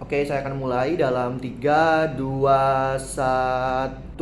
Oke, saya akan mulai dalam 3, 2, 1.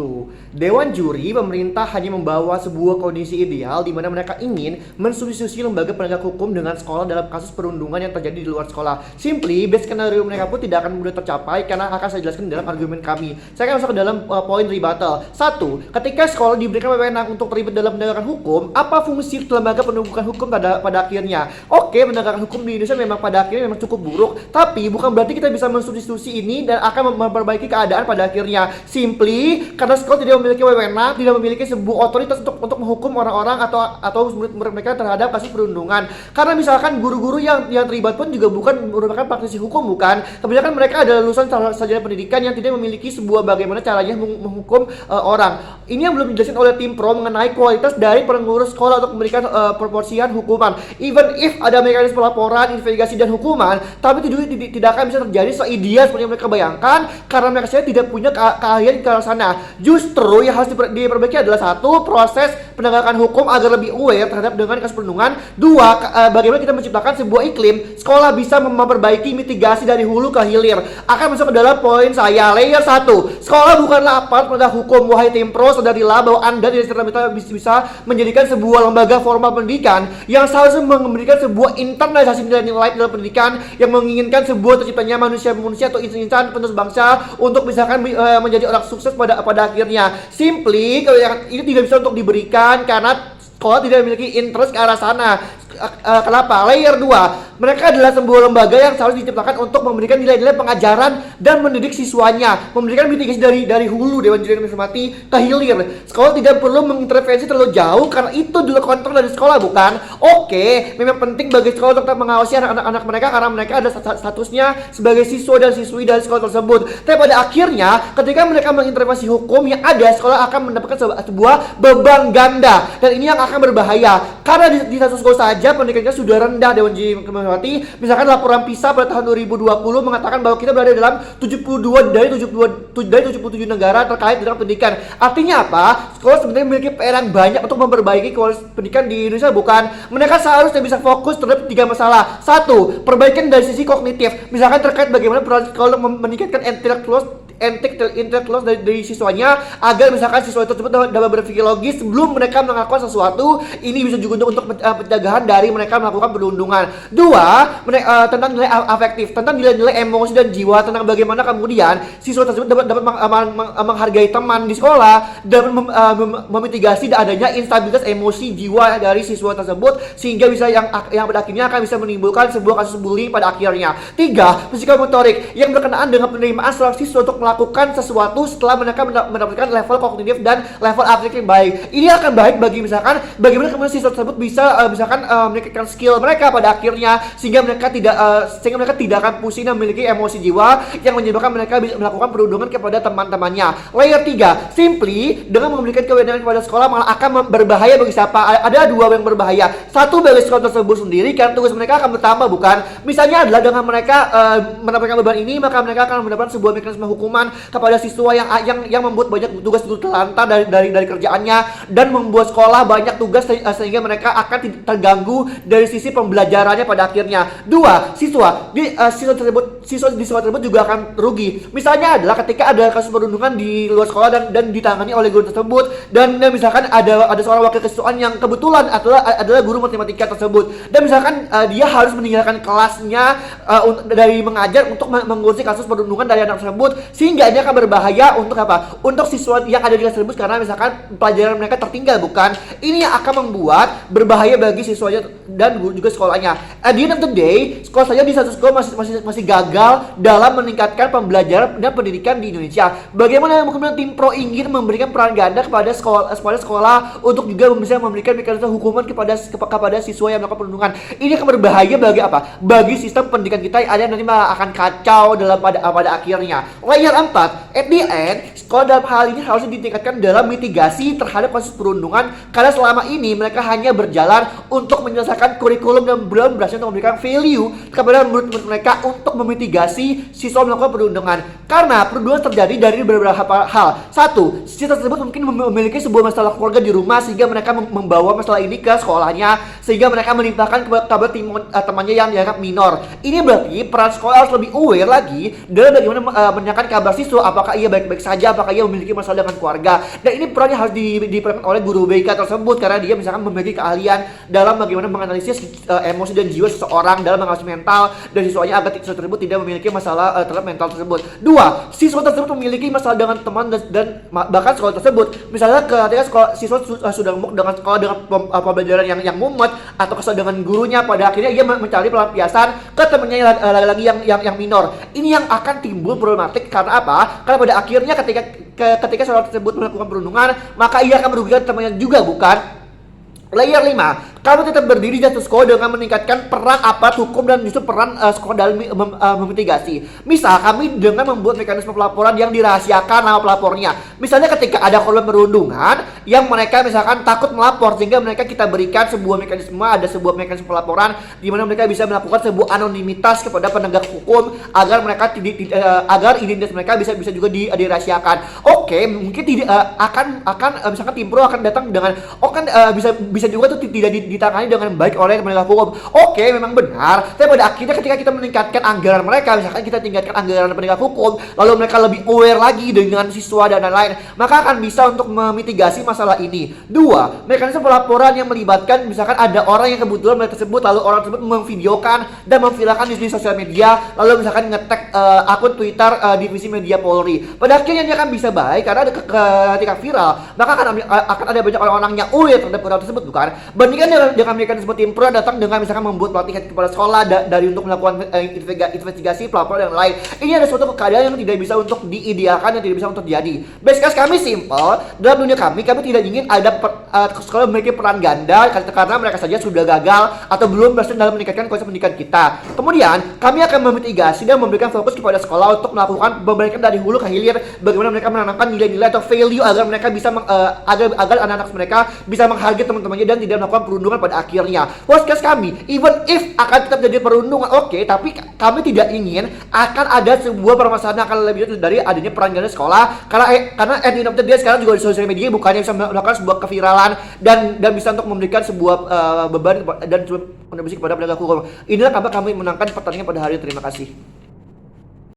Dewan juri pemerintah hanya membawa sebuah kondisi ideal di mana mereka ingin mensubstitusi lembaga penegak hukum dengan sekolah dalam kasus perundungan yang terjadi di luar sekolah. Simply, base skenario mereka pun tidak akan mudah tercapai karena akan saya jelaskan dalam argumen kami. Saya akan masuk ke dalam poin rebuttal. 1. Ketika sekolah diberikan wewenang untuk terlibat dalam penegakan hukum, apa fungsi lembaga penegakan hukum pada akhirnya? Oke, penegakan hukum di Indonesia memang pada akhirnya memang cukup buruk, tapi bukan berarti kita bisa mensubstitusi ini dan akan memperbaiki keadaan pada akhirnya. Simply karena sekolah tidak memiliki wewenang, tidak memiliki sebuah otoritas untuk menghukum orang-orang atau murid-murid mereka terhadap kasus perundungan. Karena misalkan guru-guru yang terlibat pun juga bukan merupakan praktisi hukum, bukan. Kebanyakan mereka adalah lulusan sarjana pendidikan yang tidak memiliki sebuah bagaimana caranya menghukum orang. Ini yang belum dijelaskan oleh tim pro mengenai kualitas dari pengurus sekolah untuk memberikan proporsian hukuman. Even if ada mekanisme laporan, investigasi dan hukuman, tapi itu tidak akan bisa terjadi seideal seperti yang mereka bayangkan karena mereka sendiri tidak punya keahlian ke arah sana. Justru yang harus diperbaiki adalah satu, proses penegakan hukum agar lebih aware terhadap dengan kasus perundungan. Dua, bagaimana kita menciptakan sebuah iklim sekolah bisa memperbaiki mitigasi dari hulu ke hilir. Akan masuk ke dalam poin saya. Layer 1, sekolah bukanlah aparat penegak hukum. Wahai tim pro, sadarilah bahwa Anda tidak serta-merta bisa menjadikan sebuah lembaga formal pendidikan yang seharusnya memberikan sebuah internalisasi nilai-nilai dalam pendidikan yang menginginkan sebuah terciptanya manusia-manusia atau insan-insan penerus bangsa untuk misalkan menjadi orang sukses pada akhirnya. Simply, ini tidak bisa untuk diberikan karena sekolah tidak memiliki interest ke arah sana. Kenapa? Layer 2, mereka adalah sebuah lembaga yang seharusnya diciptakan untuk memberikan nilai-nilai pengajaran dan mendidik siswanya, memberikan mitigasi dari hulu Dewan Juri Informasi ke hilir. Sekolah tidak perlu mengintervensi terlalu jauh karena itu adalah kontrol dari sekolah, bukan? Oke, memang penting bagi sekolah untuk tetap mengawasi anak-anak mereka karena mereka ada statusnya sebagai siswa dan siswi dari sekolah tersebut. Tapi pada akhirnya, ketika mereka mengintervensi hukum yang ada, sekolah akan mendapatkan sebuah beban ganda dan ini yang akan berbahaya karena di satu sekolah saja pendidikannya sudah rendah. Dewan Juri Informasi, misalkan laporan PISA pada tahun 2020 mengatakan bahwa kita berada dalam 72 dari 77 negara terkait dengan pendidikan. Artinya apa? Sekolah sebenarnya memiliki PR yang banyak untuk memperbaiki kualitas pendidikan di Indonesia, bukan? Mereka seharusnya bisa fokus terhadap 3 masalah. 1, perbaikan dari sisi kognitif, misalkan terkait bagaimana peran sekolah meningkatkan intelektual dari siswanya agar misalkan siswa tersebut dapat berpikir logis sebelum mereka melakukan sesuatu. Ini bisa juga untuk pencegahan dari mereka melakukan perundungan. 2, tentang nilai afektif, tentang nilai-nilai emosi dan jiwa, tentang bagaimana kemudian siswa tersebut dapat menghargai teman di sekolah dan memitigasi adanya instabilitas emosi jiwa dari siswa tersebut sehingga bisa yang pada akhirnya akan bisa menimbulkan sebuah kasus bullying pada akhirnya. 3, psikomotorik yang berkenaan dengan penerimaan seorang siswa untuk melakukan sesuatu setelah mereka mendapatkan level kognitif dan level afektif yang baik. Ini akan baik bagi misalkan bagaimana kemudian siswa tersebut bisa meningkatkan skill mereka pada akhirnya sehingga mereka tidak akan pusing dan memiliki emosi jiwa yang menyebabkan mereka bisa melakukan perundungan kepada teman-temannya. Layer 3, simply dengan memberikan kewenangan kepada sekolah malah akan berbahaya bagi siapa? Ada dua yang berbahaya. Satu, bagi sekolah tersebut sendiri karena tugas mereka akan bertambah, bukan? Misalnya adalah dengan mereka mendapatkan beban ini, maka mereka akan mendapatkan sebuah mekanisme hukuman kepada siswa yang membuat banyak tugas terlantar dari kerjaannya dan membuat sekolah banyak tugas sehingga mereka akan terganggu dari sisi pembelajarannya pada akhirnya. 2, siswa di sekolah tersebut juga akan rugi. Misalnya adalah ketika ada kasus perundungan di luar sekolah dan ditangani oleh guru tersebut dan misalkan ada seorang wakil kesuaan yang kebetulan adalah guru matematika tersebut dan misalkan dia harus meninggalkan kelasnya dari mengajar untuk mengurusi kasus perundungan dari anak tersebut sehingga ini akan berbahaya untuk apa? Untuk siswa yang ada di kelas tersebut karena misalkan pelajaran mereka tertinggal, bukan? Ini yang akan membuat berbahaya bagi siswanya dan juga sekolahnya. At the end of the day, sekolah saja di satu sekolah masih gagal dalam meningkatkan pembelajaran dan pendidikan di Indonesia. Bagaimana kemudian tim pro ingin memberikan peran ganda kepada sekolah untuk juga bisa memberikan mekanisme hukuman kepada siswa yang melakukan perundungan. Ini akan berbahaya bagi apa? Bagi sistem pendidikan kita yang ada nanti malah akan kacau pada akhirnya. Layer Keempat, at the end, sekolah dalam hal ini harusnya ditingkatkan dalam mitigasi terhadap kasus perundungan, karena selama ini mereka hanya berjalan untuk menyelesaikan kurikulum dan belum berhasil untuk memberikan value kepada murid-murid mereka untuk memitigasi siswa melakukan perundungan. Karena perundungan terjadi dari beberapa hal. Satu, siswa tersebut mungkin memiliki sebuah masalah keluarga di rumah sehingga mereka membawa masalah ini ke sekolahnya, sehingga mereka melimpahkan kepada temannya yang dianggap minor. Ini berarti peran sekolah harus lebih aware lagi dalam bagaimana menanyakan kabar siswa, apakah ia baik-baik saja, apakah ia memiliki masalah dengan keluarga. Dan ini perannya harus diperankan oleh guru BK tersebut, karena dia misalkan memiliki keahlian dalam bagaimana menganalisis emosi dan jiwa seseorang, dalam mengawasi mental dan siswanya agar siswa tersebut tidak memiliki masalah terhadap mental tersebut. Dua, siswa tersebut memiliki masalah dengan teman dan bahkan sekolah tersebut. Misalnya ketika siswa sudah muak dengan sekolah dengan pembelajaran yang mumet, atau kesal dengan gurunya, pada akhirnya ia mencari pelampiasan ke temannya lagi yang minor. Ini yang akan timbul problematik karena apa? Karena pada akhirnya ketika seorang tersebut melakukan perundungan, maka ia akan merugikan temannya juga, bukan? Layer 5, kamu tetap berdiri di status quo dengan meningkatkan peran aparat hukum dan justru peran sekolah dalam memitigasi. Misal, kami dengan membuat mekanisme pelaporan yang dirahasiakan nama pelapornya. Misalnya ketika ada korban perundungan yang mereka misalkan takut melapor, sehingga kita berikan sebuah mekanisme, ada sebuah mekanisme pelaporan di mana mereka bisa melakukan sebuah anonimitas kepada penegak hukum agar mereka agar identitas mereka bisa juga dirahasiakan. Oke, mungkin tidak akan misalkan tim pro akan datang dengan bisa juga tuh tidak ditangani dengan baik oleh penegak hukum. Oke, memang benar. Tapi pada akhirnya ketika kita meningkatkan anggaran mereka, misalkan kita tingkatkan anggaran penegak hukum, lalu mereka lebih aware lagi dengan siswa dan lain-lain, maka akan bisa untuk memitigasi masalah ini. Dua, mekanisme pelaporan yang melibatkan misalkan ada orang yang kebetulan mereka tersebut, lalu orang tersebut memvideokan dan memviralkan di sosial media, lalu misalkan nge-tag akun Twitter divisi media Polri. Pada akhirnya dia akan bisa baik karena ketika viral, maka akan ada banyak orang-orang yang aware terhadap orang tersebut, bukan? Bandingkan dengan mekanisme tim pro datang dengan misalkan membuat pelatihan kepada sekolah dari untuk melakukan investigasi, pelaporan dan lain. Ini ada suatu keadaan yang tidak bisa untuk diidealkan, yang tidak bisa untuk terjadi. Base case kami simple, dalam dunia kami tidak ingin ada sekolah memiliki peran ganda karena mereka saja sudah gagal atau belum berhasil dalam meningkatkan kualitas pendidikan kita. Kemudian kami akan memitigasi dan memberikan fokus kepada sekolah untuk melakukan pemberikan dari hulu ke hilir, bagaimana mereka menanamkan nilai-nilai atau value agar mereka bisa agar anak-anak mereka bisa menghargai teman-temannya dan tidak melakukan perundungan pada akhirnya. Worst case kami, even if akan tetap jadi perundungan, oke, tapi kami tidak ingin akan ada sebuah permasalahan yang akan lebih dari adanya peran ganda sekolah, karena at the end of the day sekarang juga di sosial media bukannya bisa melakukan sebuah keviralan dan bisa untuk memberikan sebuah beban dan kontribusi kepada penegak hukum. Inilah kabar kami menangkan pertandingan pada hari ini. Terima kasih.